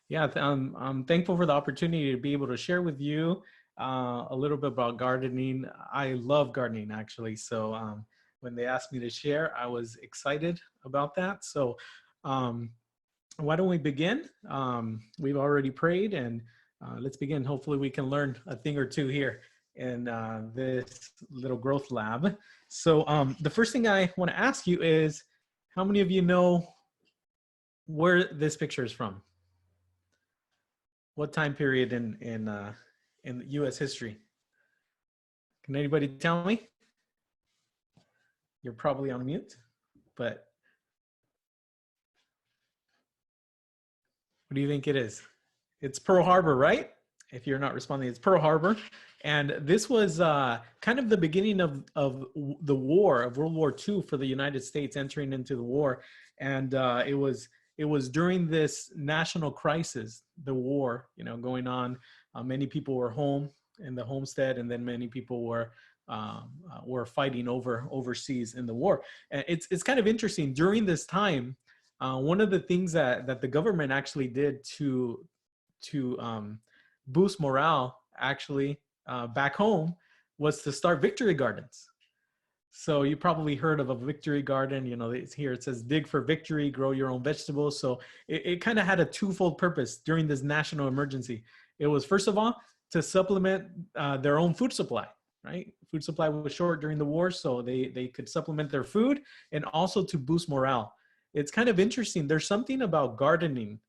Yeah, I'm thankful for the opportunity to be able to share with you a little bit about gardening. I love gardening actually. So when they asked me to share, I was excited about that. So um, why don't we begin? We've already prayed and let's begin. Hopefully we can learn a thing or two here in this little growth lab. So the first thing I want to ask you is, how many of you know where this picture is from? What time period in U.S. history? Can anybody tell me? You're probably on mute, but what do you think it is? It's Pearl Harbor, right? If you're not responding, it's Pearl Harbor. And this was kind of the beginning of the war, of World War II for the United States entering into the war. And it was during this national crisis, the war, going on. Many people were home in the homestead, and then many people were fighting overseas in the war. And it's kind of interesting. During this time, one of the things that the government actually did to boost morale actually back home was to start victory gardens. So you probably heard of a victory garden. It's here, it says dig for victory, grow your own vegetables. So it kind of had a twofold purpose during this national emergency. It was, first of all, to supplement their own food supply, right? Food supply was short during the war, so they could supplement their food, and also to boost morale. It's kind of interesting. There's something about gardening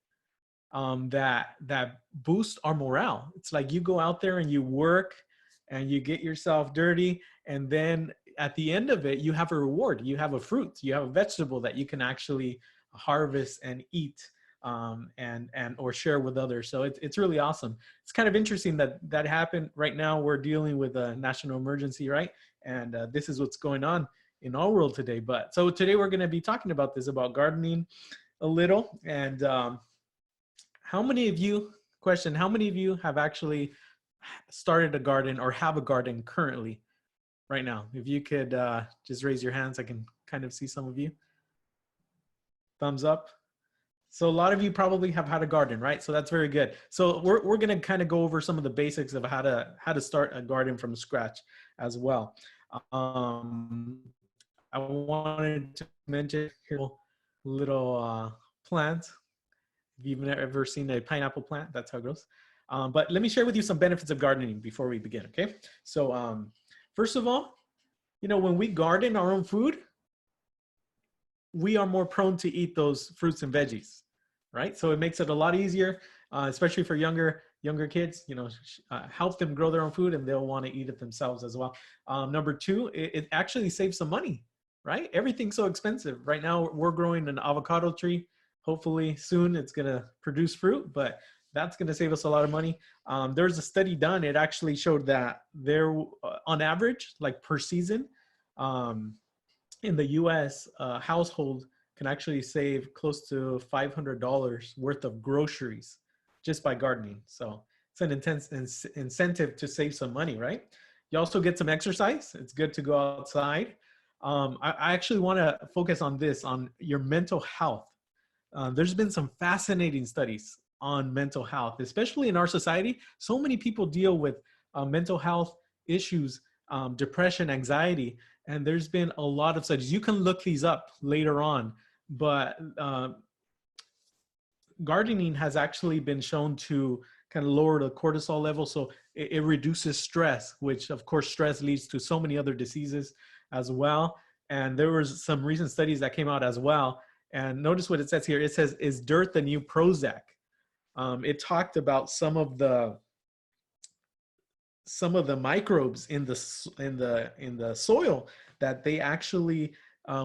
that boosts our morale. It's like you go out there and you work and you get yourself dirty, and then at the end of it, you have a reward. You have a fruit. You have a vegetable that you can actually harvest and eat, and or share with others. So it's really awesome. It's kind of interesting that happened. Right now, we're dealing with a national emergency, right? And this is what's going on in our world today. But so today we're going to be talking about this, about gardening a little. And how many of you have actually started a garden or have a garden currently right now? If you could just raise your hands, I can kind of see some of you. Thumbs up. So a lot of you probably have had a garden, right? So that's very good. So we're going to kind of go over some of the basics of how to start a garden from scratch as well. I wanted to mention here a little plant. If you've ever seen a pineapple plant, that's how it grows. But let me share with you some benefits of gardening before we begin, okay? So first of all, when we garden our own food, we are more prone to eat those fruits and veggies, right? So it makes it a lot easier, especially for younger kids. Help them grow their own food, and they'll want to eat it themselves as well. Number two, it actually saves some money, right? Everything's so expensive right now. We're growing an avocado tree. Hopefully soon it's going to produce fruit, but that's going to save us a lot of money. There's a study done. It actually showed that there, on average, like per season, in the US, a household can actually save close to $500 worth of groceries just by gardening. So it's an intense incentive to save some money, right? You also get some exercise. It's good to go outside. I actually want to focus on this, on your mental health. There's been some fascinating studies on mental health, especially in our society. So many people deal with mental health issues, depression, anxiety, and there's been a lot of studies. You can look these up later on, but gardening has actually been shown to kind of lower the cortisol level. So it reduces stress, which of course stress leads to so many other diseases as well. And there was some recent studies that came out as well. And notice what it says here. It says, is dirt the new Prozac? It talked about some of the microbes in the soil that they actually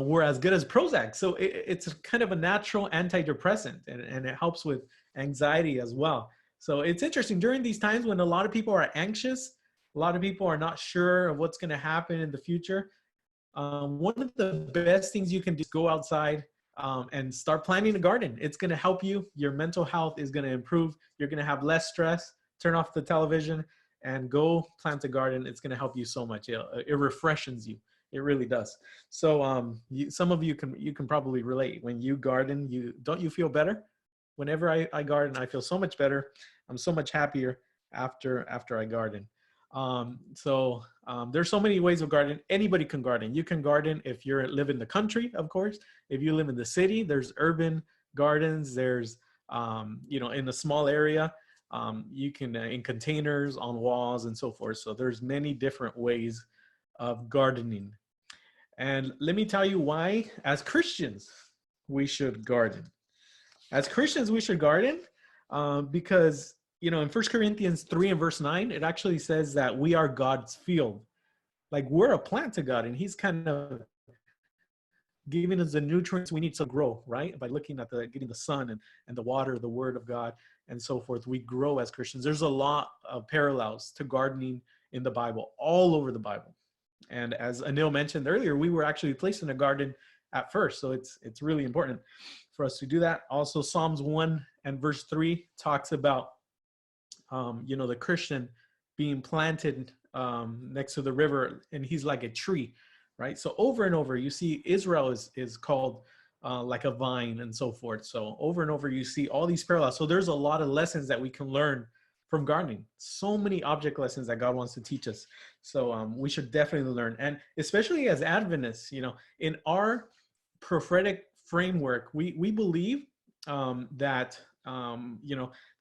were as good as Prozac. So it's kind of a natural antidepressant, and it helps with anxiety as well. So it's interesting during these times when a lot of people are anxious, a lot of people are not sure of what's going to happen in the future. One of the best things you can do is go outside and start planting a garden. It's going to help you. Your mental health is going to improve. You're going to have less stress. Turn off the television and go plant a garden. It's going to help you so much. It refreshes you. It really does. So some of you can probably relate. When you garden, don't you feel better? Whenever I garden, I feel so much better. I'm so much happier after I garden. There's so many ways of gardening. Anybody can garden. You can garden if you live in the country, of course. If you live in the city, there's urban gardens. There's, in a small area, you can in containers, on walls, and so forth. So there's many different ways of gardening. And let me tell you why, as Christians, we should garden. As Christians, we should garden because, in 1 Corinthians 3 and verse 9, it actually says that we are God's field. Like, we're a plant to God, and he's kind of giving us the nutrients we need to grow, right? By looking at getting the sun and the water, the word of God, and so forth. We grow as Christians. There's a lot of parallels to gardening in the Bible, all over the Bible. And as Anil mentioned earlier, we were actually placed in a garden at first. So it's really important for us to do that. Also, Psalms 1 and verse 3 talks about, the Christian being planted next to the river, and he's like a tree, right? So over and over, you see Israel is called like a vine and so forth. So over and over, you see all these parallels. So there's a lot of lessons that we can learn from gardening. So many object lessons that God wants to teach us. So we should definitely learn. And especially as Adventists, in our prophetic framework, we believe that,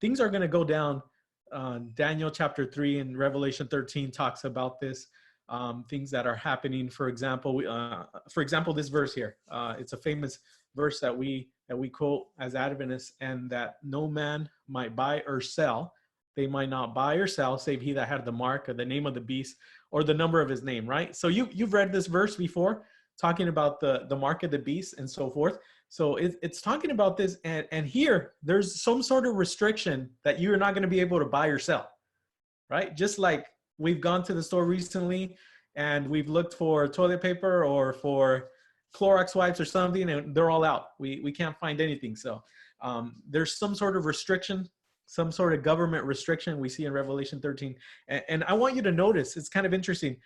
things are going to go down. Daniel chapter 3 and Revelation 13 talks about this, things that are happening. For example, this verse here, it's a famous verse that we quote as Adventists, and that no man might buy or sell. They might not buy or sell, save he that had the mark of the name of the beast or the number of his name, right? So you've read this verse before, talking about the mark of the beast and so forth. So it's talking about this, and here there's some sort of restriction that you're not going to be able to buy or sell, right? Just like we've gone to the store recently and we've looked for toilet paper or for Clorox wipes or something, and they're all out. We can't find anything. So there's some sort of restriction, some sort of government restriction we see in Revelation 13. And I want you to notice, it's kind of interesting.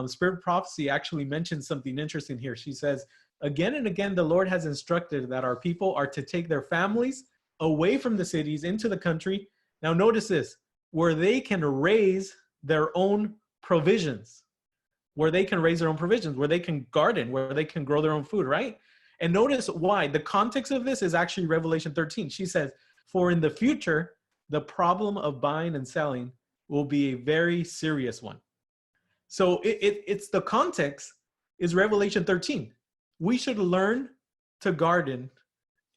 Spirit Prophecy actually mentions something interesting here. She says, again and again, the Lord has instructed that our people are to take their families away from the cities into the country. Now notice this, where they can raise their own provisions, where they can garden, where they can grow their own food, right? And notice why. The context of this is actually Revelation 13. She says, for in the future, the problem of buying and selling will be a very serious one. So it's the context is Revelation 13. We should learn to garden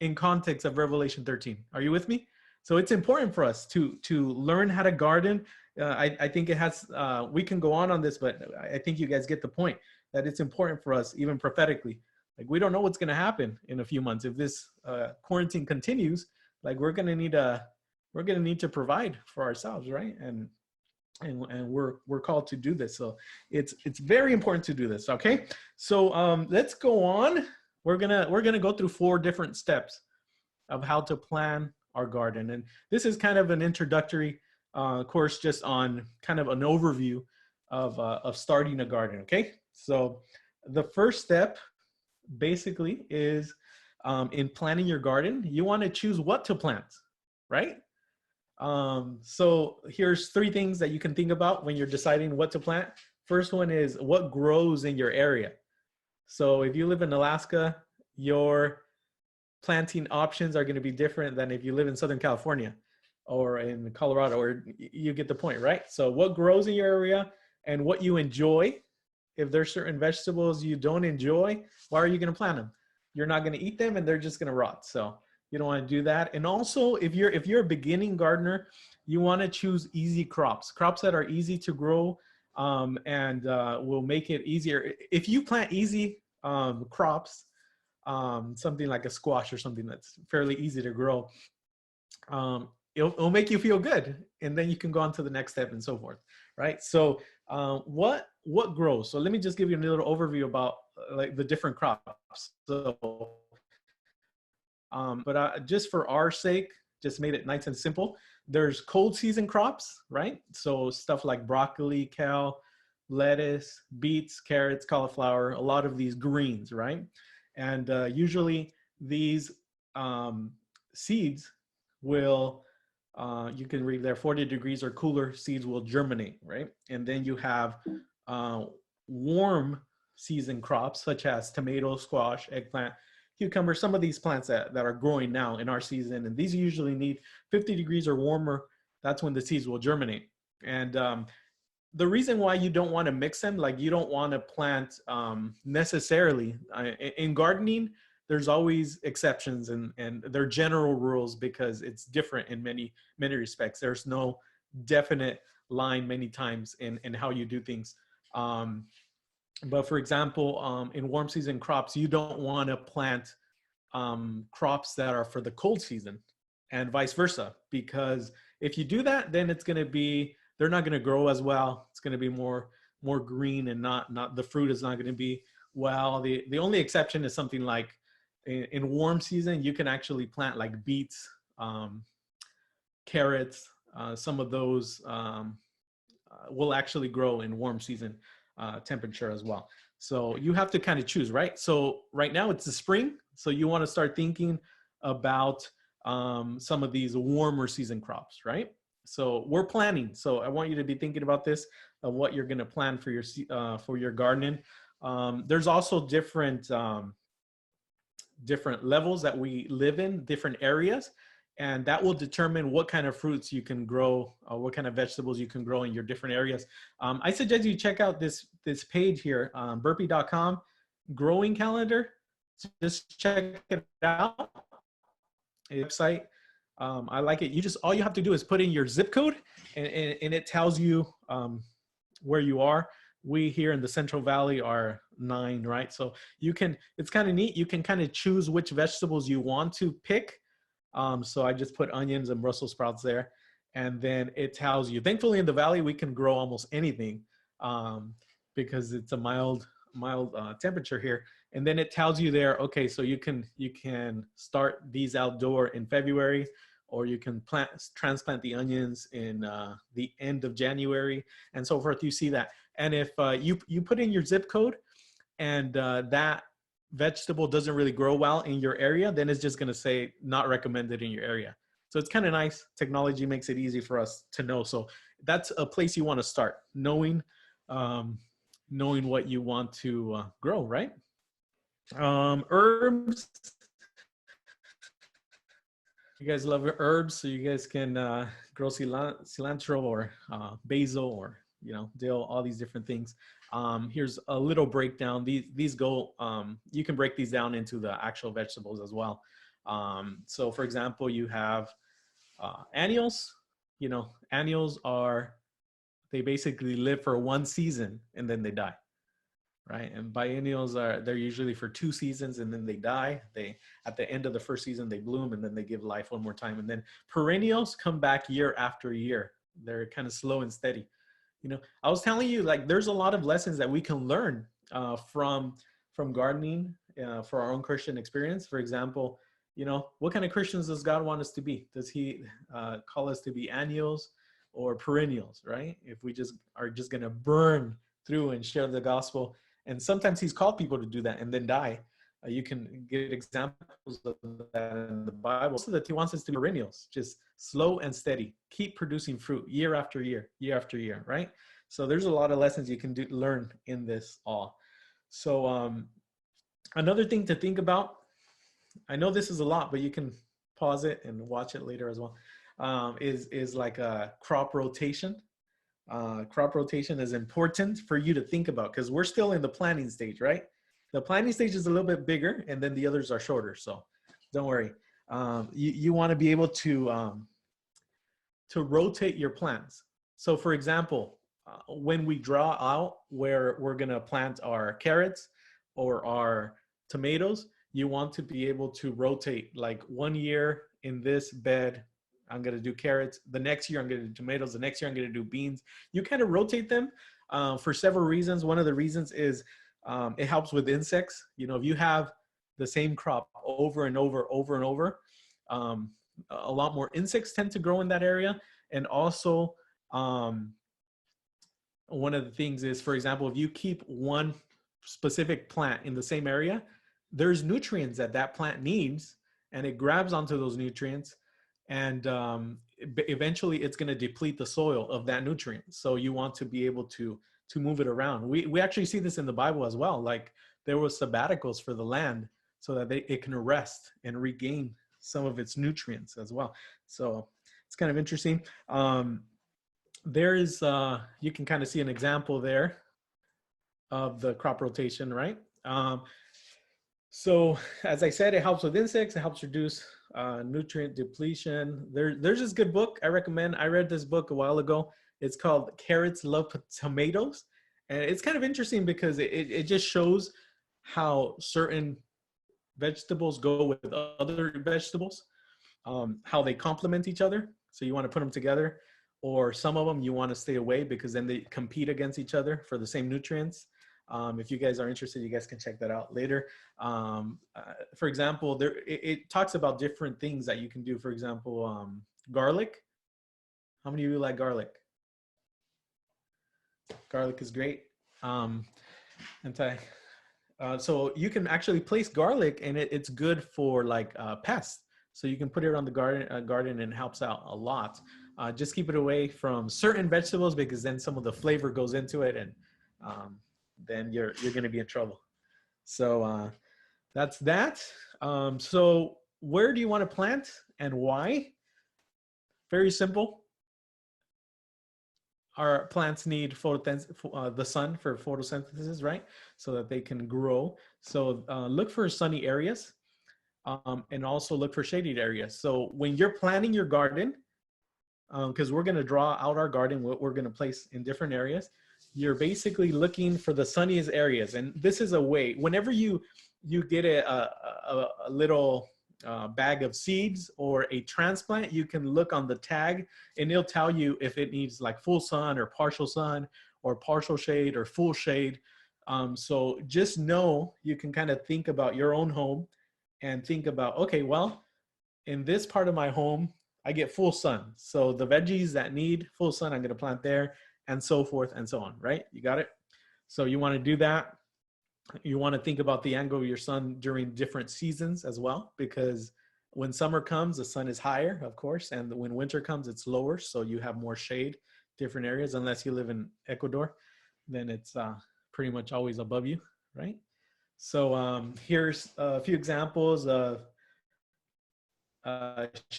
in context of Revelation 13. Are you with me? So it's important for us to learn how to garden. I think it has, we can go on this, but I think you guys get the point that it's important for us, even prophetically. Like, we don't know what's going to happen in a few months. If this quarantine continues, like, we're going to need to provide for ourselves, right? And we're called to do this. So it's very important to do this. Okay. So let's go on. We're gonna go through 4 different steps of how to plan our garden. And this is kind of an introductory course, just on kind of an overview of starting a garden. Okay. So the first step basically is in planning your garden, you want to choose what to plant, right? So here's 3 things that you can think about when you're deciding what to plant. First one is what grows in your area. So if you live in Alaska, your planting options are going to be different than if you live in Southern California or in Colorado, or you get the point, right? So what grows in your area and what you enjoy. If there's certain vegetables you don't enjoy, why are you going to plant them? You're not going to eat them and they're just going to rot. So you don't want to do that. And also, if you're a beginning gardener, you want to choose easy crops that are easy to grow, and will make it easier. If you plant easy crops, something like a squash or something that's fairly easy to grow, it'll make you feel good, and then you can go on to the next step and so forth, right? So what grows? So let me just give you a little overview about like the different crops. So but just for our sake, just made it nice and simple. There's cold season crops, right? So stuff like broccoli, kale, lettuce, beets, carrots, cauliflower, a lot of these greens, right? And usually these seeds will, you can read there, 40 degrees or cooler, seeds will germinate, right? And then you have warm season crops such as tomato, squash, eggplant, cucumber, some of these plants that are growing now in our season. And these usually need 50 degrees or warmer. That's when the seeds will germinate. And the reason why you don't want to mix them, like you don't want to plant necessarily in gardening, there's always exceptions and they're general rules because it's different in many respects. There's no definite line many times in how you do things. But for example, in warm season crops, you don't want to plant crops that are for the cold season and vice versa, because if you do that, then it's going to be, they're not going to grow as well. It's going to be more green and not the fruit is not going to be well. The only exception is something like in warm season, you can actually plant like beets, carrots, some of those will actually grow in warm season temperature as well. So you have to kind of choose, right? So right now it's the spring. So you want to start thinking about some of these warmer season crops, right? So we're planning. So I want you to be thinking about this, of what you're going to plan for your gardening. There's also different levels that we live in, different areas, and that will determine what kind of fruits you can grow, what kind of vegetables you can grow in your different areas. I suggest you check out this page here, burpee.com, growing calendar. Just check it out. Website. I like it. All you have to do is put in your zip code and it tells you where you are. We here in the Central Valley are 9, right? So it's kind of neat. You can kind of choose which vegetables you want to pick. So I just put onions and Brussels sprouts there, and then it tells you. Thankfully in the Valley, we can grow almost anything because it's a mild temperature here. And then it tells you there, okay, so you can start these outdoor in February, or you can transplant the onions in the end of January and so forth. You see that. And if you put in your zip code and that vegetable doesn't really grow well in your area, then it's just gonna say not recommended in your area. So it's kind of nice. Technology makes it easy for us to know. So that's a place you want to start, knowing what you want to grow, right? Herbs. You guys love herbs, so you guys can grow cilantro or basil or dill, all these different things. Here's a little breakdown. These go, you can break these down into the actual vegetables as well. So for example, you have annuals. Annuals they basically live for 1 season and then they die, right? And biennials they're usually for 2 seasons and then they die. At the end of the first season, they bloom and then they give life one more time. And then perennials come back year after year. They're kind of slow and steady. I was telling you, like, there's a lot of lessons that we can learn from gardening for our own Christian experience. For example, what kind of Christians does God want us to be? Does he call us to be annuals or perennials, right? If we are just going to burn through and share the gospel. And sometimes he's called people to do that and then die. You can get examples of that in the Bible. So that he wants us to be perennials, just slow and steady, keep producing fruit year after year, right? So there's a lot of lessons you can learn in this all. So another thing to think about, I know this is a lot, but you can pause it and watch it later as well, is like a crop rotation. Crop rotation is important for you to think about because we're still in the planning stage, right? The planning stage is a little bit bigger and then the others are shorter. So don't worry. You want to be able to rotate your plants. So for example, when we draw out where we're going to plant our carrots or our tomatoes, you want to be able to rotate, like 1 year in this bed, I'm going to do carrots. The next year, I'm going to do tomatoes. The next year, I'm going to do beans. You kind of rotate them for several reasons. One of the reasons is it helps with insects. If you have the same crop over and over, a lot more insects tend to grow in that area. And also, one of the things is, for example, if you keep one specific plant in the same area, there's nutrients that plant needs, and it grabs onto those nutrients. and eventually it's going to deplete the soil of that nutrient. So you want to be able to move it around. We actually see this in the Bible as well. Like there was sabbaticals for the land so that it can rest and regain some of its nutrients as well. So it's kind of interesting. There is, you can kind of see an example there of the crop rotation, right? So as I said, it helps with insects. It helps reduce nutrient depletion. There's this good book I recommend. I read this book a while ago. It's called Carrots Love Tomatoes. And it's kind of interesting because it just shows how certain vegetables go with other vegetables, how they complement each other. So you want to put them together, or some of them you want to stay away because then they compete against each other for the same nutrients. If you guys are interested, you guys can check that out later. For example, it talks about different things that you can do. For example, garlic. How many of you like garlic? Garlic is great. So you can actually place garlic, and it's good for like pests. So you can put it on the garden and it helps out a lot. Just keep it away from certain vegetables because then some of the flavor goes into it, and then you're going to be in trouble. So that's that. So where do you want to plant and why? Very simple. Our plants need the sun for photosynthesis, right? So that they can grow. So look for sunny areas, and also look for shaded areas. So when you're planting your garden, because we're going to draw out our garden, what we're going to place in different areas, you're basically looking for the sunniest areas. And this is a way, whenever you get a little bag of seeds or a transplant, you can look on the tag and it'll tell you if it needs like full sun or partial shade or full shade. So just know you can kind of think about your own home and think about, okay, well, in this part of my home, I get full sun. So the veggies that need full sun, I'm going to plant there, and so forth and so on, right? You got it? So you want to do that. You want to think about the angle of your sun during different seasons as well, because when summer comes, the sun is higher, of course, and when winter comes, it's lower. So you have more shade, different areas, unless you live in Ecuador, then it's pretty much always above you, right? So here's a few examples of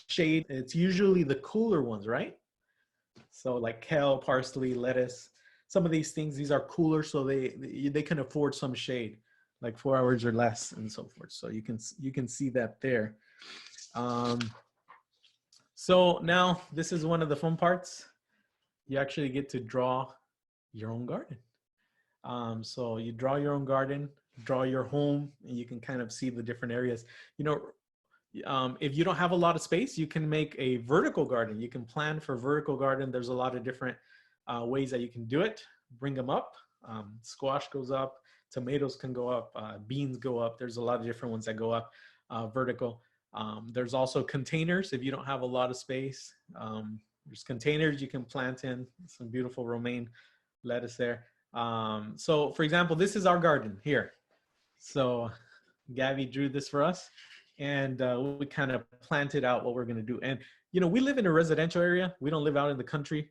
shade. It's usually the cooler ones, right? So like kale, parsley, lettuce, some of these things, these are cooler, so they can afford some shade, like 4 hours or less and so forth. So you can see that there. So now this is one of the fun parts. You actually get to draw your own garden. So you draw your own garden, draw your home, and you can kind of see the different areas. You know, if you don't have a lot of space, you can make a vertical garden. You can plan for vertical garden. There's a lot of different ways that you can do it. Bring them up. Squash goes up. Tomatoes can go up. Beans go up. There's a lot of different ones that go up vertical. There's also containers if you don't have a lot of space. There's containers you can plant in. Some beautiful romaine lettuce there. So for example, this is our garden here. So Gabby drew this for us, and we kind of planted out what we're going to do. And, you know, we live in a residential area. We don't live out in the country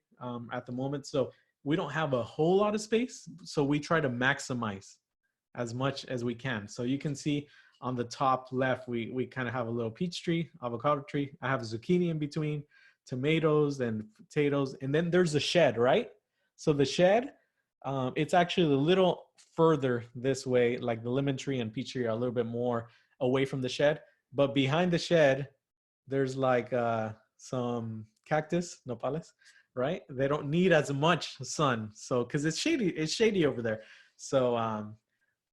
at the moment. So we don't have a whole lot of space. So we try to maximize as much as we can. So you can see on the top left, we kind of have a little peach tree, avocado tree. I have a zucchini in between, tomatoes and potatoes. And then there's the shed, right? So the shed, it's actually a little further this way, like the lemon tree and peach tree are a little bit more away from the shed. But behind the shed, there's like some cactus, nopales, right? They don't need as much sun. So, cause it's shady over there. So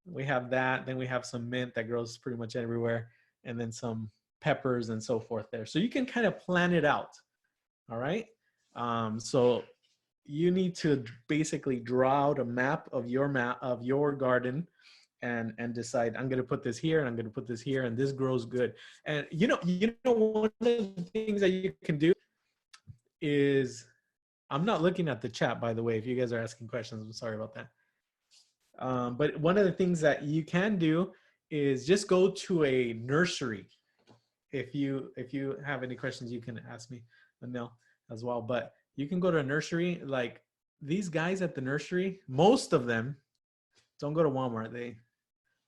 we have that. Then we have some mint that grows pretty much everywhere. And then some peppers and so forth there. So you can kind of plan it out. All right. So you need to basically draw out a map of your garden and decide, I'm going to put this here and I'm going to put this here and this grows good. And you know, one of the things that you can do is, I'm not looking at the chat, by the way, if you guys are asking questions, I'm sorry about that. But one of the things that you can do is just go to a nursery if you have any questions, you can ask me, Anil, as well. But you can go to a nursery. Like these guys at the nursery, most of them don't go to Walmart. They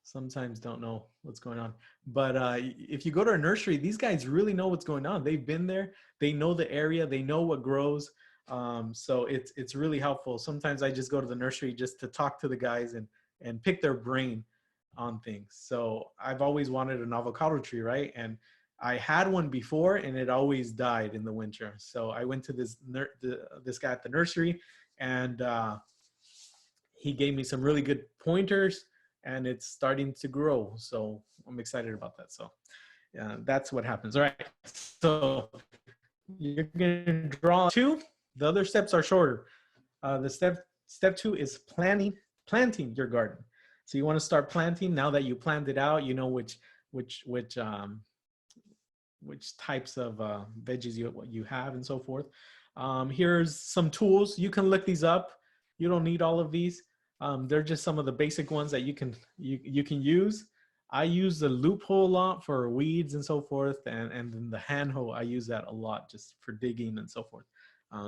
sometimes don't know what's going on. But if you go to a nursery, these guys really know what's going on. They've been there. They know the area. They know what grows. So it's really helpful. Sometimes I just go to the nursery just to talk to the guys and pick their brain on things. So I've always wanted an avocado tree, right? And I had one before and it always died in the winter. So I went to this guy at the nursery, and he gave me some really good pointers, and it's starting to grow. So I'm excited about that. So yeah, that's what happens. All right. So you're going to draw 2. The other steps are shorter. The step 2 is planting your garden. So you want to start planting. Now that you planned it out, you know which types of veggies you have and so forth. Here's some tools. You can look these up. You don't need all of these. They're just some of the basic ones that you can use. I use the loop hoe a lot for weeds and so forth, and then the hand hoe, I use that a lot just for digging and so forth.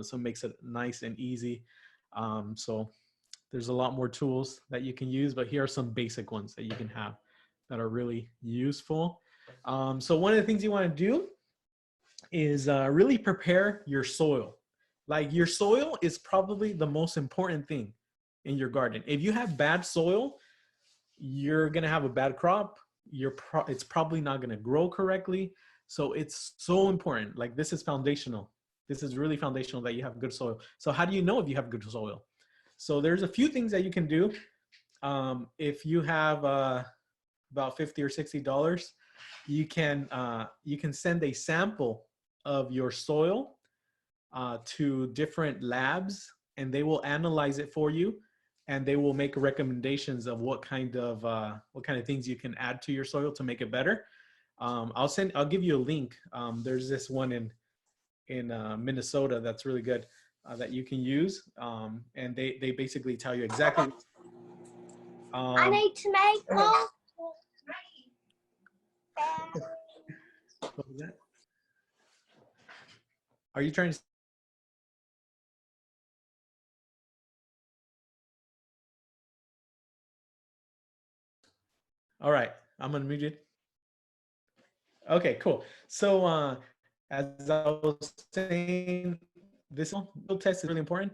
So it makes it nice and easy. So there's a lot more tools that you can use, but here are some basic ones that you can have that are really useful. So one of the things you want to do is really prepare your soil. Like your soil is probably the most important thing in your garden. If you have bad soil, you're going to have a bad crop. It's probably not going to grow correctly. So it's so important. Like this is foundational. This is really foundational that you have good soil. So how do you know if you have good soil? So there's a few things that you can do. If you have about $50 or $60, you can send a sample of your soil to different labs, and they will analyze it for you, and they will make recommendations of what kind of things you can add to your soil to make it better. I'll give you a link. There's this one in Minnesota that's really good that you can use, and they basically tell you exactly. I need to make more. What was that? Are you trying to? All right, I'm unmuted. Okay, cool. So as I was saying, this field test is really important.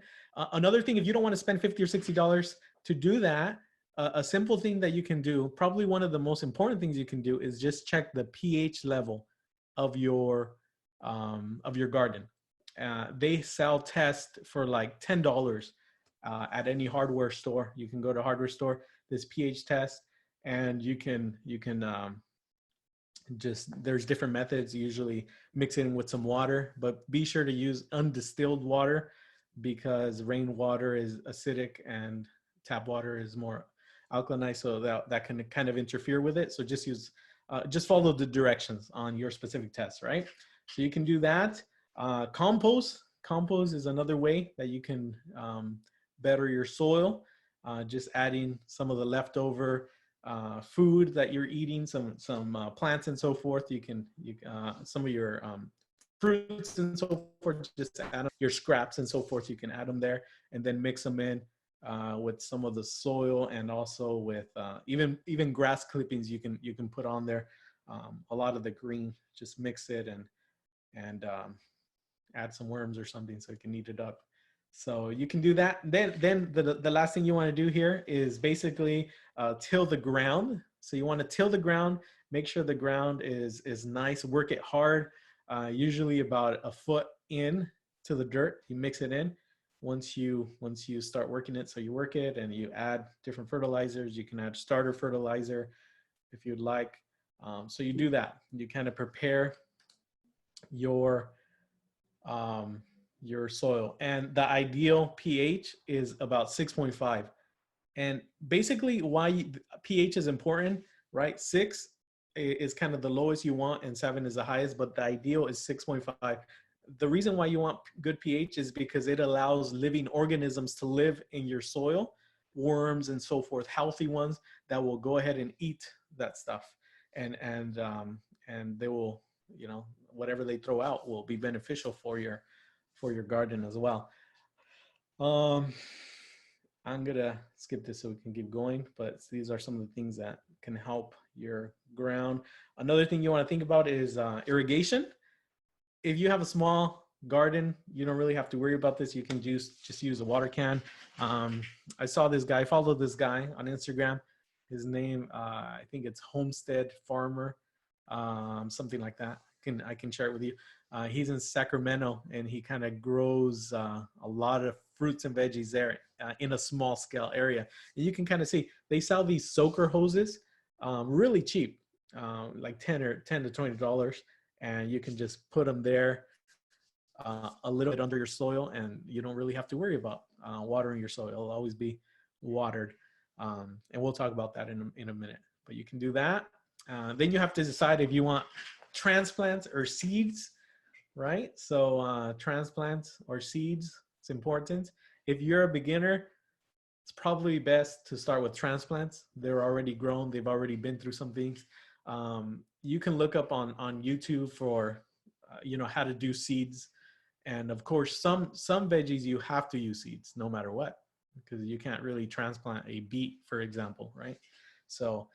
Another thing, if you don't want to spend $50 or $60 to do that, a simple thing that you can do, probably one of the most important things you can do, is just check the pH level of your garden. They sell tests for like $10 at any hardware store. You can go to a hardware store, this pH test, and you can there's different methods. Usually mix it in with some water, but be sure to use undistilled water because rainwater is acidic and tap water is more alkaline, so that can kind of interfere with it. So just follow the directions on your specific test, right? So you can do that. Compost is another way that you can better your soil. Just adding some of the leftover food that you're eating, some plants and so forth. Some of your fruits and so forth, just add them, your scraps and so forth, you can add them there, and then mix them in with some of the soil, and also with even grass clippings you can put on there. A lot of the green, just mix it and add some worms or something so you can eat it up. So you can do that. Then the last thing you want to do here is basically till the ground. So you want to till the ground, make sure the ground is nice, work it hard, usually about a foot in to the dirt. You mix it in. Once you start working it, so you work it and you add different fertilizers. You can add starter fertilizer if you'd like. So you do that. You kind of prepare your soil, and the ideal pH is about 6.5. And basically why pH is important, right? 6 is kind of the lowest you want and 7 is the highest, but the ideal is 6.5. The reason why you want good pH is because it allows living organisms to live in your soil, worms and so forth, healthy ones that will go ahead and eat that stuff, and they will you know, whatever they throw out will be beneficial for your garden as well. I'm gonna skip this so we can keep going, but these are some of the things that can help your ground. Another thing you want to think about is irrigation. If you have a small garden, you don't really have to worry about this. You can just use a water can. I saw this guy, followed this guy on Instagram. His name, I think it's Homestead Farmer, something like that. I can share it with you. He's in Sacramento, and he kind of grows a lot of fruits and veggies there in a small scale area. And you can kind of see they sell these soaker hoses really cheap, like $10 to $20, and you can just put them there a little bit under your soil, and you don't really have to worry about watering your soil. It'll always be watered. And we'll talk about that in a minute, but you can do that. Then you have to decide if you want transplants or seeds, right? So transplants or seeds, it's important. If you're a beginner, it's probably best to start with transplants. They're already grown. They've already been through some things. You can look up on YouTube for, you know, how to do seeds. And of course, some veggies you have to use seeds no matter what, because you can't really transplant a beet, for example, right? So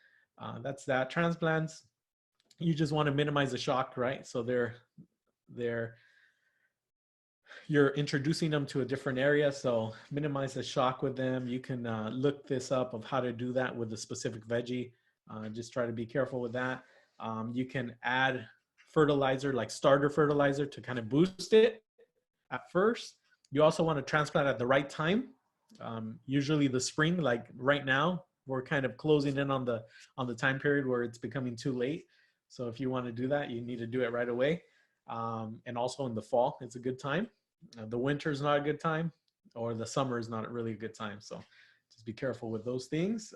that's that. Transplants, you just want to minimize the shock, right? So you're introducing them to a different area, so minimize the shock with them. You can look this up of how to do that with a specific veggie. Just try to be careful with that. You can add fertilizer, like starter fertilizer, to kind of boost it at first. You also want to transplant at the right time. Usually the spring, like right now, we're kind of closing in on the time period where it's becoming too late. So if you want to do that, you need to do it right away. And also in the fall, it's a good time. The winter is not a good time, or the summer is not really a good time. So just be careful with those things.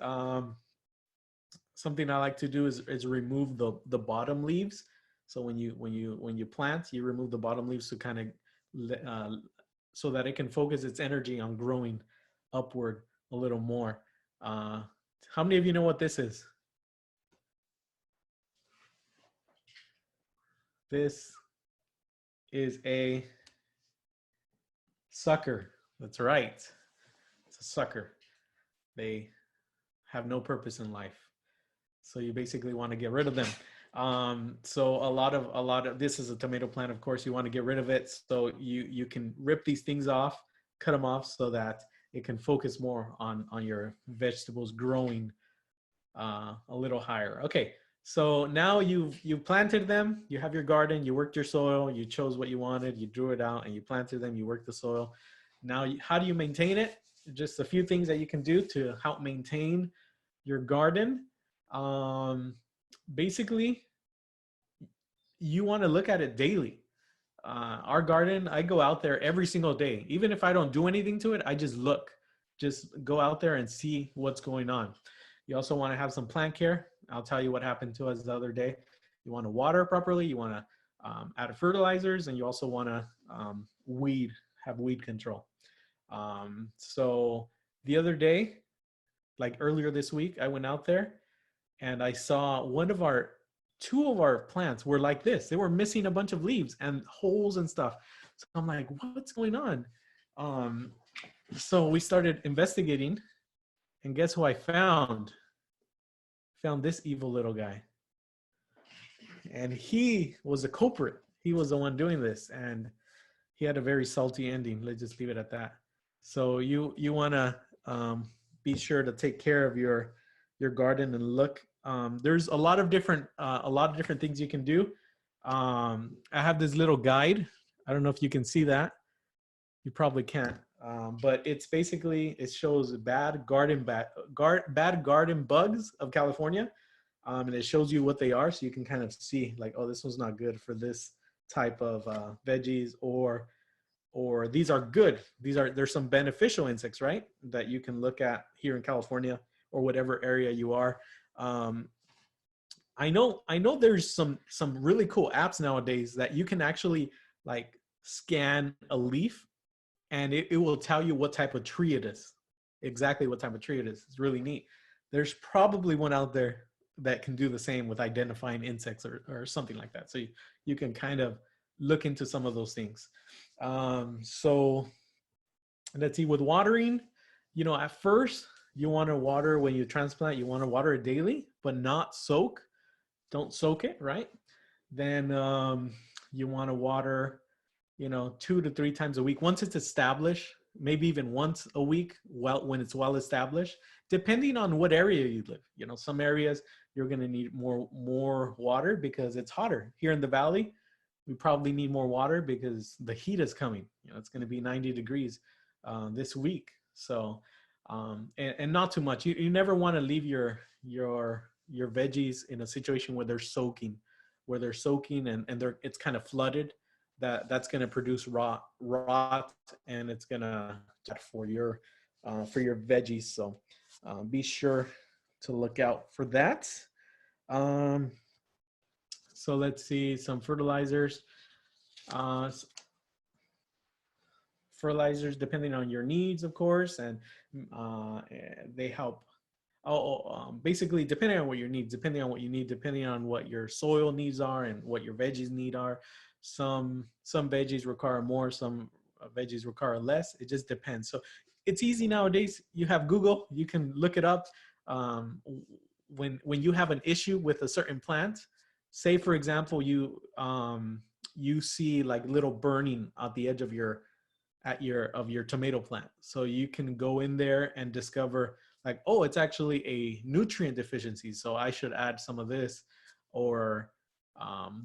Something I like to do is remove the bottom leaves. So when you plant, you remove the bottom leaves to kind of so that it can focus its energy on growing upward a little more. How many of you know what this is? This is a sucker. That's right. It's a sucker. They have no purpose in life. So you basically want to get rid of them. So a lot of this is a tomato plant, of course. You want to get rid of it. So you can rip these things off, cut them off so that it can focus more on your vegetables growing a little higher. Okay. So now you've planted them, you have your garden, you worked your soil, you chose what you wanted, you drew it out, and you planted them, you worked the soil. Now, how do you maintain it? Just a few things that you can do to help maintain your garden. Basically, you want to look at it daily. Our garden, I go out there every single day. Even if I don't do anything to it, I just look. Just go out there and see what's going on. You also want to have some plant care. I'll tell you what happened to us the other day. You want to water properly. You want to add fertilizers, and you also want to have weed control. So the other day, like earlier this week, I went out there and I saw two of our plants were like this. They were missing a bunch of leaves and holes and stuff. So I'm like, what's going on? So we started investigating, and guess who I found? Found this evil little guy. And he was a culprit. He was the one doing this, and he had a very salty ending. Let's just leave it at that. So you want to be sure to take care of your garden and look. There's a lot of different things you can do. I have this little guide. I don't know if you can see that. You probably can't. But it's basically, it shows bad garden bugs of California. And it shows you what they are. So you can kind of see like, oh, this one's not good for this type of veggies, or these are good. There's some beneficial insects, right? That you can look at here in California or whatever area you are. I know there's some really cool apps nowadays that you can actually like scan a leaf, and it will tell you what type of tree it is, exactly what type of tree it is. It's really neat. There's probably one out there that can do the same with identifying insects or something like that. So you can kind of look into some of those things. So let's see, with watering, you know, at first you want to water when you transplant, you want to water it daily, but not soak. Don't soak it, right? Then you want to water, you know, 2 to 3 times a week. Once it's established, maybe even once a week, well, when it's well established, depending on what area you live. You know, some areas you're going to need more water because it's hotter. Here in the valley, we probably need more water because the heat is coming. You know, it's going to be 90 degrees this week. So, and not too much. You never want to leave your veggies in a situation where they're soaking, and it's kind of flooded. That's going to produce rot, and it's going to for your veggies. So be sure to look out for that. So let's see some fertilizers. Fertilizers, depending on your needs, of course, and they help. Basically, depending on what you need, depending on what your soil needs are and what your veggies need are. Some veggies require more, some veggies require less. It just depends. So it's easy nowadays. You have Google, you can look it up. When you have an issue with a certain plant, say for example, you see like little burning at the edge of your tomato plant. So you can go in there and discover like, oh, it's actually a nutrient deficiency, so I should add some of this, or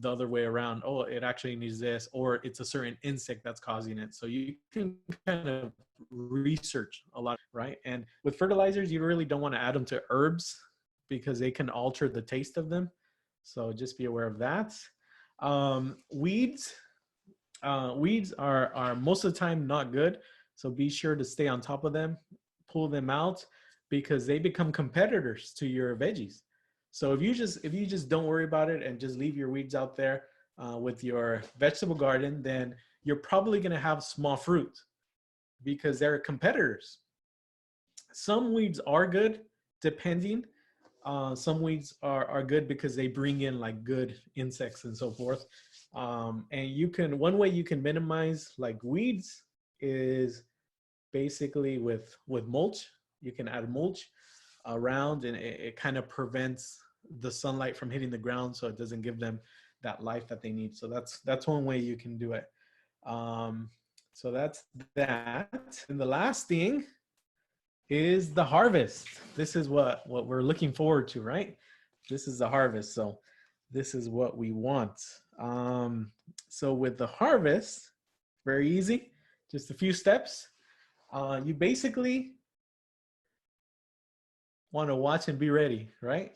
the other way around, oh, it actually needs this, or it's a certain insect that's causing it. So you can kind of research a lot, right? And with fertilizers, you really don't want to add them to herbs because they can alter the taste of them. So just be aware of that. Weeds are most of the time not good. So be sure to stay on top of them, pull them out, because they become competitors to your veggies. So if you just don't worry about it and just leave your weeds out there with your vegetable garden, then you're probably going to have small fruit because they're competitors. Some weeds are good, depending. Some weeds are good because they bring in like good insects and so forth. And one way you can minimize like weeds is basically with mulch. You can add mulch around, and it kind of prevents the sunlight from hitting the ground, so it doesn't give them that life that they need. So that's one way you can do it. So that's that. And the last thing is the harvest. This is what we're looking forward to, right? This is the harvest. So this is what we want. So with the harvest, very easy, just a few steps. You basically want to watch and be ready, right?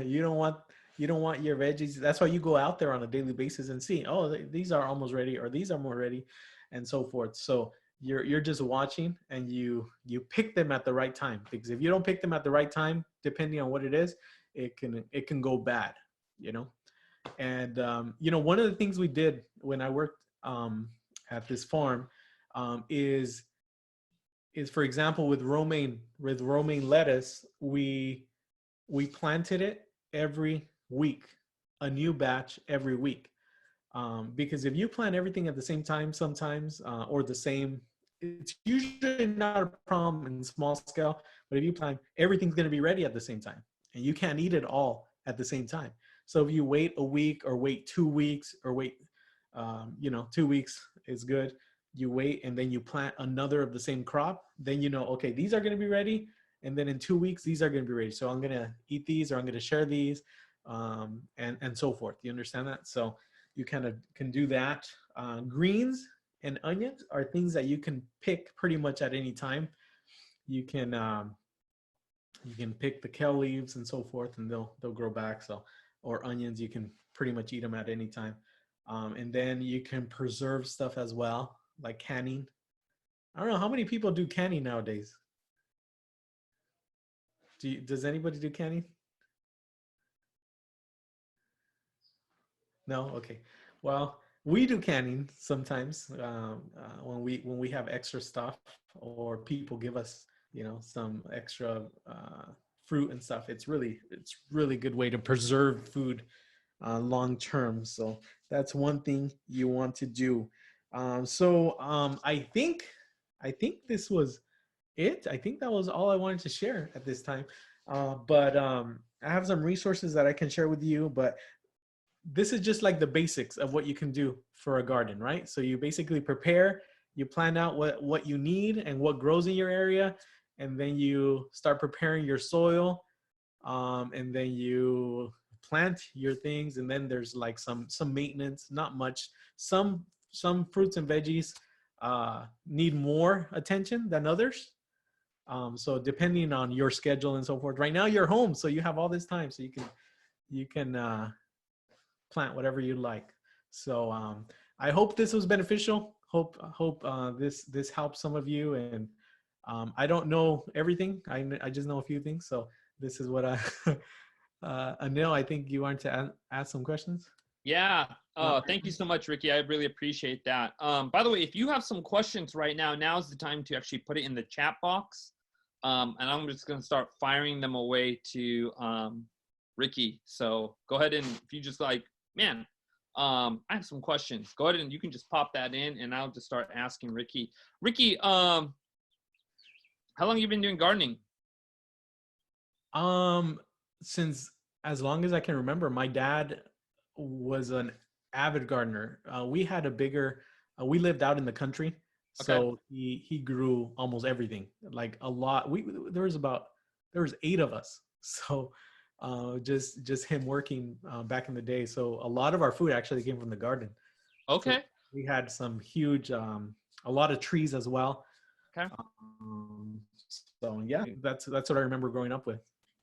You don't want your veggies. That's why you go out there on a daily basis and see, oh, these are almost ready, or these are more ready, and so forth. So you're just watching, and you pick them at the right time, because if you don't pick them at the right time, depending on what it is, it can go bad, you know. And you know, one of the things we did when I worked at this farm is for example, with romaine lettuce, we planted it every week, a new batch every week. Because if you plant everything at the same time, sometimes, or the same, it's usually not a problem in small scale, but if you plant, everything's going to be ready at the same time, and you can't eat it all at the same time. So if you wait a week, or wait 2 weeks, or wait, 2 weeks is good. You wait, and then you plant another of the same crop, then you know, okay, these are going to be ready, and then in 2 weeks these are going to be ready, so I'm going to eat these, or I'm going to share these, and so forth. You understand that? So you kind of can do that. Greens and onions are things that you can pick pretty much at any time. You can pick the kale leaves and so forth, and they'll grow back. So, or onions, you can pretty much eat them at any time. And then you can preserve stuff as well, like canning. I don't know how many people do canning nowadays. Does anybody do canning? No? Okay. Well, we do canning sometimes when we have extra stuff, or people give us, some extra fruit and stuff. It's really good way to preserve food long term. So that's one thing you want to do. I think this was it. I think that was all I wanted to share at this time. But I have some resources that I can share with you, but this is just like the basics of what you can do for a garden, right? So you basically prepare, you plan out what you need and what grows in your area, and then you start preparing your soil, and then you plant your things, and then there's like some maintenance, not much. Some fruits and veggies need more attention than others. So depending on your schedule and so forth. Right now you're home, so you have all this time, so you can plant whatever you like. So I hope this was beneficial. Hope this helps some of you. And I don't know everything. I just know a few things. So this is what I Anil, I think you wanted to ask some questions. Yeah. Thank you so much, Ricky. I really appreciate that. By the way, if you have some questions right now, now's the time to actually put it in the chat box. And I'm just going to start firing them away to Ricky. So go ahead, and if you just like, man, I have some questions. Go ahead and you can just pop that in, and I'll just start asking Ricky. Ricky, how long have you been doing gardening? Since as long as I can remember. My dad was an avid gardener. We had a bigger, we lived out in the country. So he grew almost everything, like a lot. There was 8 of us. So just him working back in the day. So a lot of our food actually came from the garden. Okay. So we had some huge, a lot of trees as well. Okay. So yeah, that's what I remember growing up with.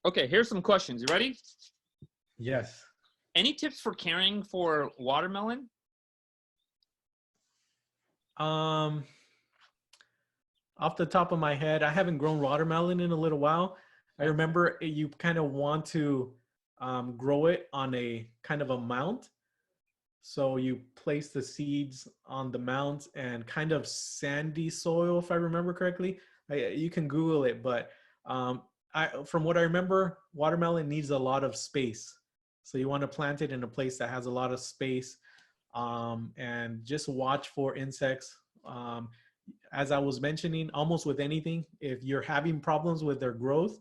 Okay, here's some questions. You ready? Yes. Any tips for caring for watermelon? Off the top of my head, I haven't grown watermelon in a little while. I remember you kind of want to grow it on a kind of a mount. So you place the seeds on the mount and kind of sandy soil, if I remember correctly. You can Google it, but from what I remember, watermelon needs a lot of space. So you want to plant it in a place that has a lot of space, and just watch for insects. As I was mentioning, almost with anything, if you're having problems with their growth,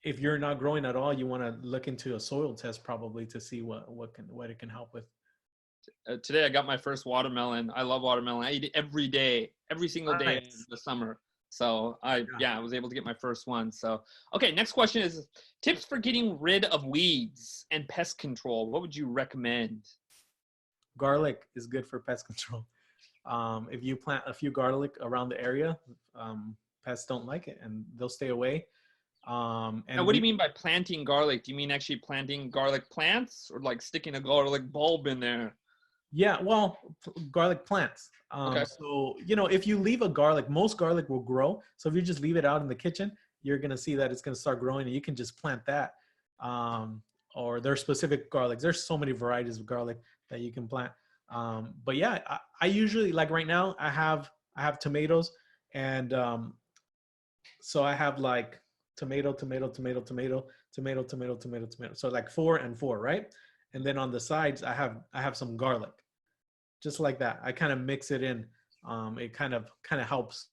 if you're not growing at all, you want to look into a soil test probably to see what it can help with. Today I got my first watermelon. I love watermelon. I eat it every day, every single day in the summer. So I was able to get my first one. So, okay, next question is tips for getting rid of weeds and pest control. What would you recommend? Garlic is good for pest control. If you plant a few garlic around the area, pests don't like it and they'll stay away. And now, what do you mean by planting garlic? Do you mean actually planting garlic plants, or like sticking a garlic bulb in there? Yeah, well, garlic plants. Okay. So, if you leave most garlic will grow. So if you just leave it out in the kitchen, you're going to see that it's going to start growing, and you can just plant that. Or there's specific garlics. There's so many varieties of garlic that you can plant. But yeah, I usually, like right now, I have tomatoes, and so I have like tomato. So like 4 and 4, right? And then on the sides, I have some garlic, just like that. I kind of mix it in. It kind of helps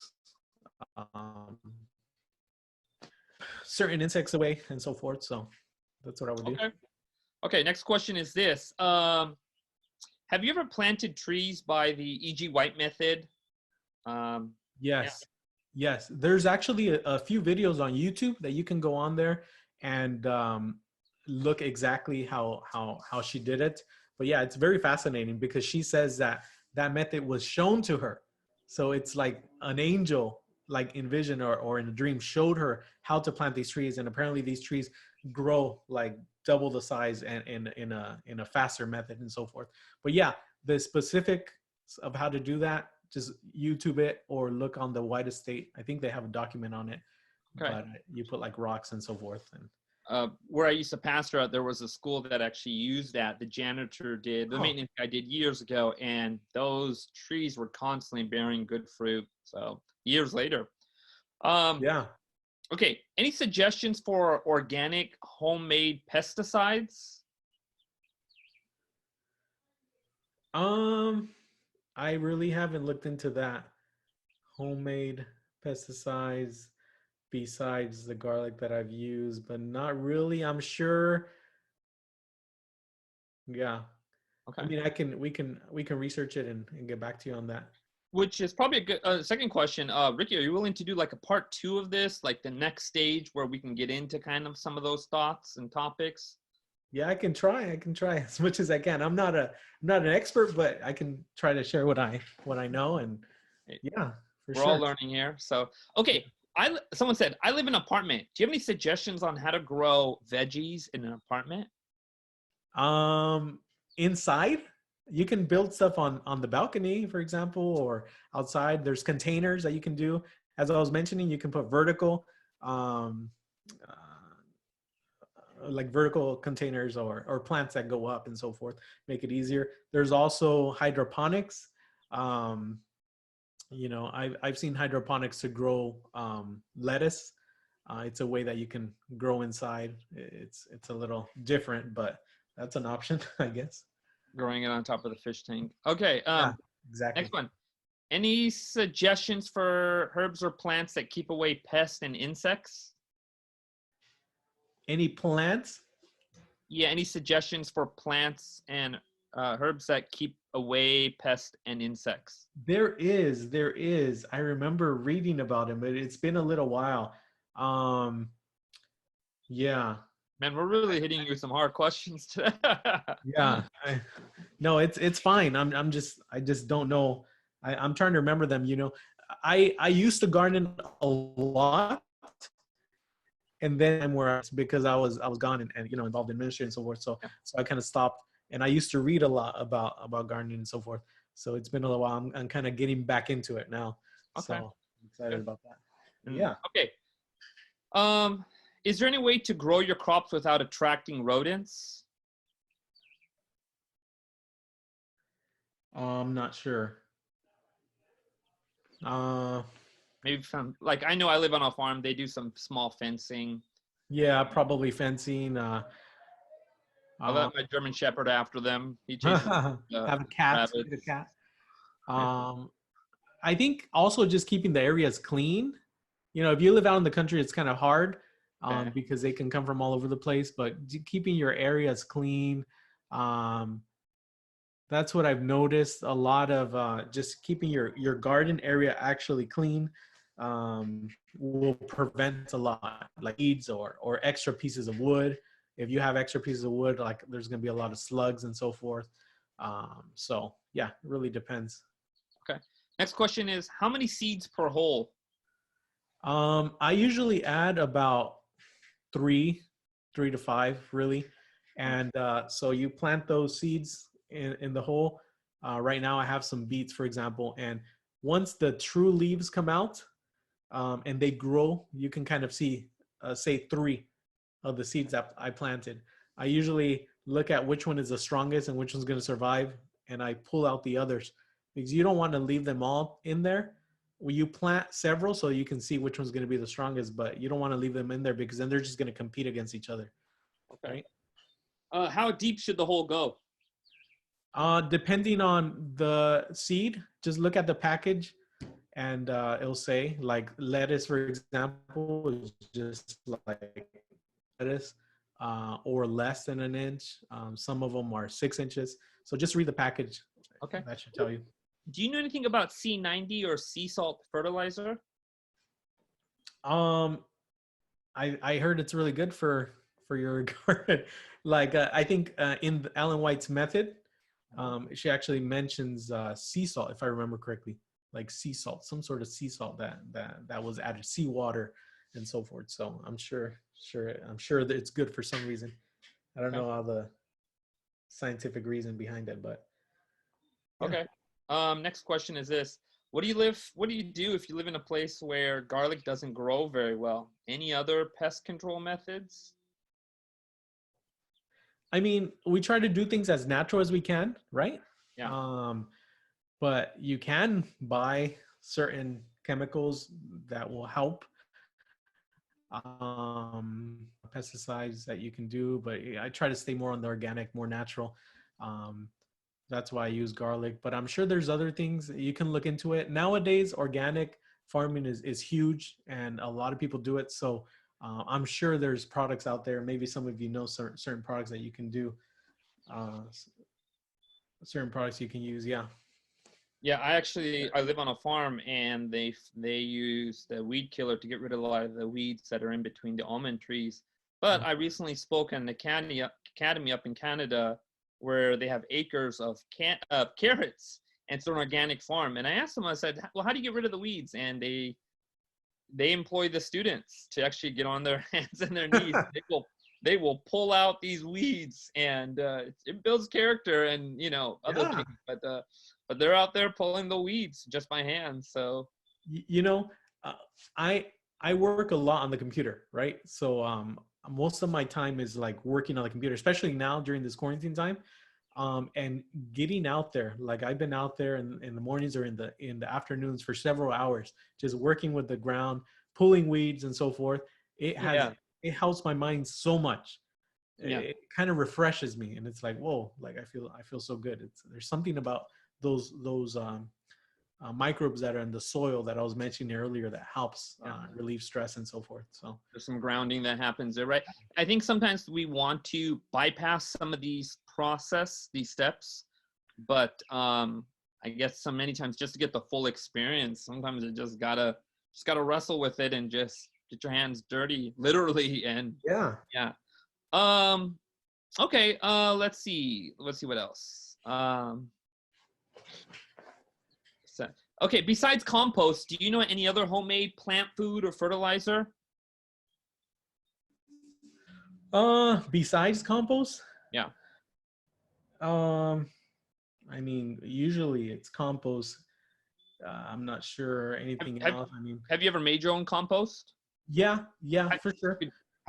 certain insects away and so forth. So that's what I would do. Okay. Next question is this. Have you ever planted trees by the E.G. White method? Yes. Yes. There's actually a few videos on YouTube that you can go on there and look exactly how she did it. But yeah, it's very fascinating because she says that method was shown to her. So it's like an angel, like in vision or in a dream, showed her how to plant these trees. And apparently these trees grow like double the size and in a faster method and so forth. But yeah, the specifics of how to do that, just YouTube it or look on the White Estate. I think they have a document on it. Okay. But you put like rocks and so forth. And where I used to pastor at, there was a school that actually used that. The janitor did, the maintenance guy did years ago, and those trees were constantly bearing good fruit. So years later. Yeah. Okay. Any suggestions for organic homemade pesticides? I really haven't looked into that. Homemade pesticides besides the garlic that I've used, but not really. I'm sure. Yeah. I Okay. mean, we can research it and get back to you on that. Which is probably a good second question. Ricky, are you willing to do like a part 2 of this, like the next stage where we can get into kind of some of those thoughts and topics? Yeah, I can try. I can try as much as I can. I'm not an expert, but I can try to share what I know. And Hey, yeah, for we're all sure. learning here. So, okay. Someone said, I live in an apartment. Do you have any suggestions on how to grow veggies in an apartment? Inside, you can build stuff on the balcony, for example, or outside. There's containers that you can do. As I was mentioning, you can put vertical, um, like vertical containers or plants that go up and so forth, make it easier. There's also hydroponics. Um, you know, I've seen hydroponics to grow lettuce. It's a way that you can grow inside. It's a little different, but that's an option, I guess. Growing it on top of the fish tank. Okay. Yeah, exactly. Next one. Any suggestions for herbs or plants that keep away pests and insects? Any plants? Yeah, any suggestions for plants and herbs that keep away pests and insects? There is. I remember reading about him, but it's been a little while. Um, yeah, Man, we're really hitting you with some hard questions today. yeah. No, it's fine. I just don't know. I'm trying to remember them. You know, I used to garden a lot, and then I'm where because I was gone and you know involved in ministry and so forth. So Yeah. so I kind of stopped, and I used to read a lot about gardening and so forth. So it's been a little while. I'm kind of getting back into it now. Okay. So I'm excited Good. about that. Yeah. Okay. Um, is there any way to grow your crops without attracting rodents? I'm not sure. Uh, Maybe some, like I know I live on a farm. They do some small fencing. yeah, probably fencing. I Uh, let my German Shepherd after them. He chases have a cat. Get a rabbits. cat. Yeah. I think also just keeping the areas clean. You know, if you live out in the country, it's kind of hard Okay. because they can come from all over the place. But keeping your areas clean, um, that's what I've noticed. A lot of just keeping your garden area actually clean will prevent a lot, like weeds or extra pieces of wood. If you have extra pieces of wood, like there's going to be a lot of slugs and so forth. So yeah, it really depends. Okay. Next question is, how many seeds per hole? I usually add about three, 3 to 5, really. And so you plant those seeds in the hole. Right now, I have some beets, for example, and once the true leaves come out and they grow, you can kind of see, say, 3 of the seeds that I planted. I usually look at which one is the strongest and which one's going to survive, and I pull out the others because you don't want to leave them all in there. Well, you plant several so you can see which one's going to be the strongest, but you don't want to leave them in there because then they're just going to compete against each other. Okay. Right? How deep should the hole go? Depending on the seed, just look at the package and it'll say like lettuce, for example, is just like lettuce or less than an inch. Some of them are 6 inches. So just read the package. Okay. That should tell you. Do you know anything about C90 or sea salt fertilizer? Um, I heard it's really good for your garden. Like I think in Ellen White's method, she actually mentions sea salt, if I remember correctly, like sea salt, some sort of sea salt that was added, seawater, and so forth. So I'm sure that it's good for some reason. I don't know all the scientific reason behind it, but yeah. Okay. Next question is this. What do you do if you live in a place where garlic doesn't grow very well? Any other pest control methods? I mean, we try to do things as natural as we can, right? Yeah. But you can buy certain chemicals that will help. pesticides that you can do, but I try to stay more on the organic, more natural. That's why I use garlic, but I'm sure there's other things you can look into it. Nowadays, organic farming is huge and a lot of people do it. So I'm sure there's products out there. Maybe some of you know certain products that you can do, certain products you can use. Yeah. Yeah, I live on a farm, and they use the weed killer to get rid of a lot of the weeds that are in between the almond trees. But I recently spoke at an academy up in Canada where they have acres of carrots, and it's an organic farm. And I asked them, I said, well, how do you get rid of the weeds? And they employ the students to actually get on their hands and their knees. They will pull out these weeds, and it builds character and other things. But they're out there pulling the weeds just by hand. So I work a lot on the computer, right? So most of my time is like working on the computer, especially now during this quarantine time. And getting out there, like I've been out there in the mornings or in the afternoons for several hours, just working with the ground, pulling weeds and so forth. It helps my mind so much. Yeah. It kind of refreshes me, and it's like, whoa, like I feel so good. There's something about those microbes that are in the soil that I was mentioning earlier that helps relieve stress and so forth. So there's some grounding that happens there, right? I think sometimes we want to bypass some of these steps, but I guess many times just to get the full experience, sometimes you just gotta wrestle with it and just get your hands dirty, literally. And okay, let's see what else. Okay, besides compost, do you know any other homemade plant food or fertilizer? Besides compost? Yeah. I mean, usually it's compost. I'm not sure anything else. I mean, have you ever made your own compost? Yeah, for sure.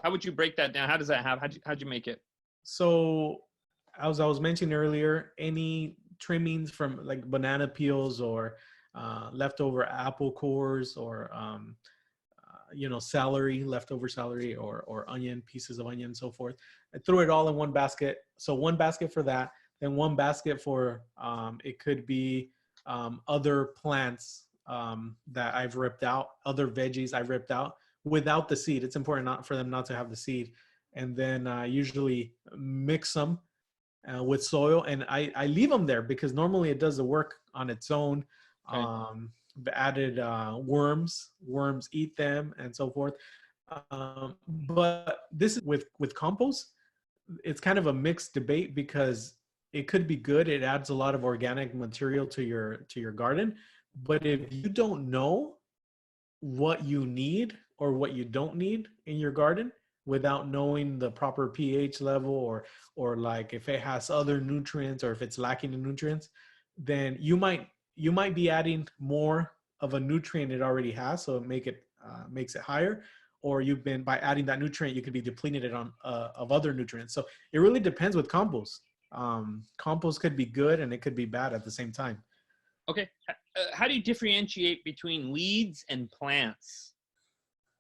How would you break that down? How does that happen? How'd you make it? So, as I was mentioning earlier, any trimmings from like banana peels or leftover apple cores or celery, leftover celery or onion, pieces of onion, and so forth. I threw it all in one basket. So one basket for that, then one basket for it could be other plants that I've ripped out, other veggies I've ripped out without the seed. It's important for them not to have the seed. And then I usually mix them with soil, and I leave them there because normally it does the work on its own. Okay. Added worms eat them and so forth. But this is with compost, it's kind of a mixed debate because it could be good. It adds a lot of organic material to your garden. But if you don't know what you need or what you don't need in your garden without knowing the proper pH level or like if it has other nutrients or if it's lacking in nutrients, then you might be adding more of a nutrient it already has, so it makes it higher, or by adding that nutrient, you could be depleting it of other nutrients. So it really depends with compost. Compost could be good and it could be bad at the same time. Okay, how do you differentiate between weeds and plants?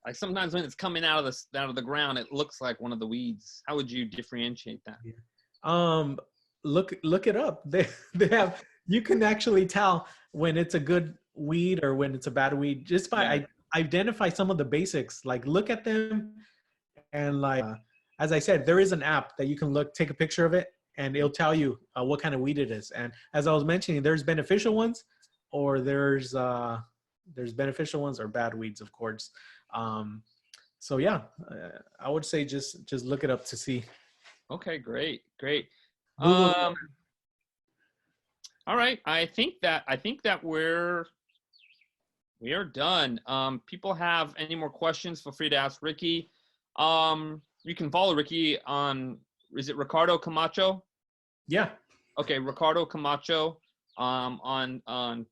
Like sometimes when it's coming out of the ground, it looks like one of the weeds. How would you differentiate that? Look it up. They have. You can actually tell when it's a good weed or when it's a bad weed just by identify some of the basics. Like look at them, and like as I said, there is an app that you can take a picture of it, and it'll tell you what kind of weed it is. And as I was mentioning, there's beneficial ones, or there's beneficial ones or bad weeds, of course. So yeah, I would say just look it up to see. Okay, great. All right, I think that we are done. People have any more questions, feel free to ask Ricky. You can follow Ricky on, is it Ricardo Camacho? Yeah. Okay, Ricardo Camacho on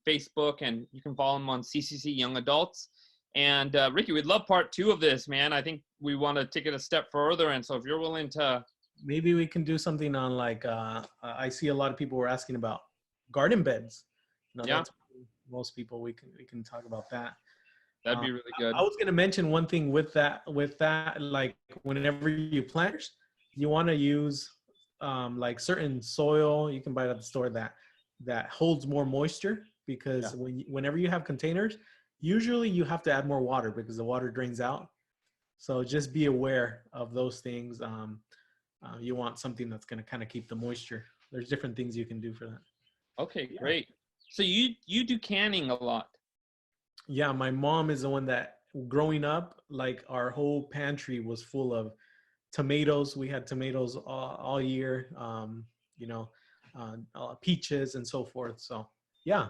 Facebook, and you can follow him on CCC Young Adults. And Ricky, we'd love part 2 of this, man. I think we want to take it a step further, and so if you're willing to, maybe we can do something on like I see a lot of people were asking about garden beds. That's most people, we can talk about that. That'd be really good. I was going to mention one thing with that, like whenever you plant, you want to use like certain soil you can buy it at the store that holds more moisture, because whenever you have containers, usually you have to add more water because the water drains out. So just be aware of those things. You want something that's going to kind of keep the moisture. There's different things you can do for that. Okay, great. So you do canning a lot. Yeah, my mom is the one that, growing up, like our whole pantry was full of tomatoes. We had tomatoes all year, you know, peaches and so forth. So yeah.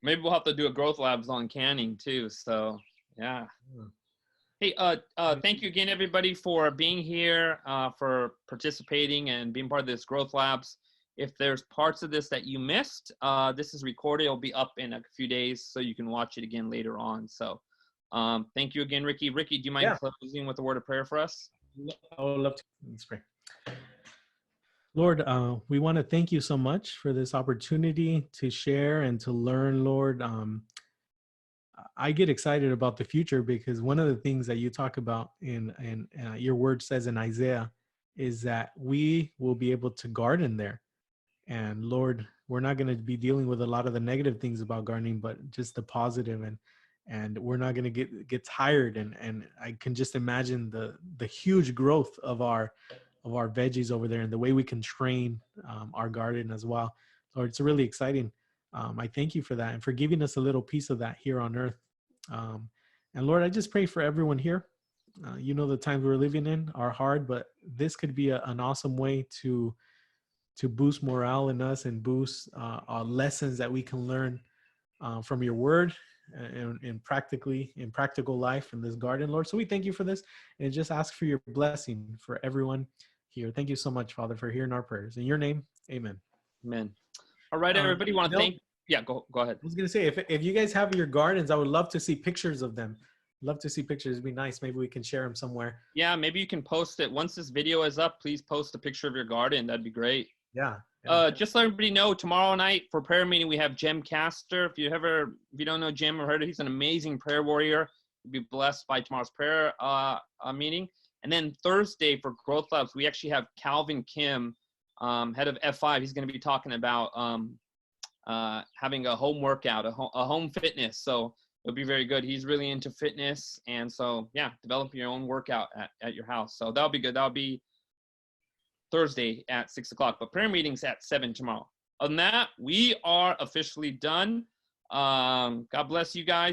Maybe we'll have to do a GrowthLABs on canning too. So yeah. Hey, thank you again, everybody, for being here, for participating and being part of this GrowthLABs. If there's parts of this that you missed, this is recorded. It'll be up in a few days, so you can watch it again later on. So thank you again, Ricky. Ricky, do you mind closing with a word of prayer for us? I would love to. Let's pray. Lord, we want to thank you so much for this opportunity to share and to learn, Lord. I get excited about the future because one of the things that you talk about in your word says in Isaiah is that we will be able to garden there. And Lord, we're not going to be dealing with a lot of the negative things about gardening, but just the positive, and we're not going to get tired. And I can just imagine the huge growth of our veggies over there and the way we can train our garden as well. Lord, it's really exciting. I thank you for that and for giving us a little piece of that here on earth. And Lord, I just pray for everyone here. You know, the times we're living in are hard, but this could be an awesome way to boost morale in us and boost lessons that we can learn from your word and in practical life in this garden, Lord. So we thank you for this and just ask for your blessing for everyone here. Thank you so much, Father, for hearing our prayers. In your name, amen. Amen. All right, everybody, want to thank. Yeah, go ahead. I was going to say, if you guys have your gardens, I would love to see pictures of them. Love to see pictures. It'd be nice. Maybe we can share them somewhere. Yeah, maybe you can post it. Once this video is up, please post a picture of your garden. That'd be great. Yeah. Just let everybody know, tomorrow night for prayer meeting, we have Jem Castor. If you don't know Jem or heard of, he's an amazing prayer warrior. You'll be blessed by tomorrow's prayer meeting. And then Thursday for GrowthLABs, we actually have Calvin Kim, head of F5. He's going to be talking about having a home workout, a home fitness. So it'll be very good. He's really into fitness. And so, yeah, develop your own workout at your house. So that'll be good. That'll be Thursday at 6 o'clock, but prayer meeting's at 7 tomorrow. Other than that, we are officially done. God bless you guys.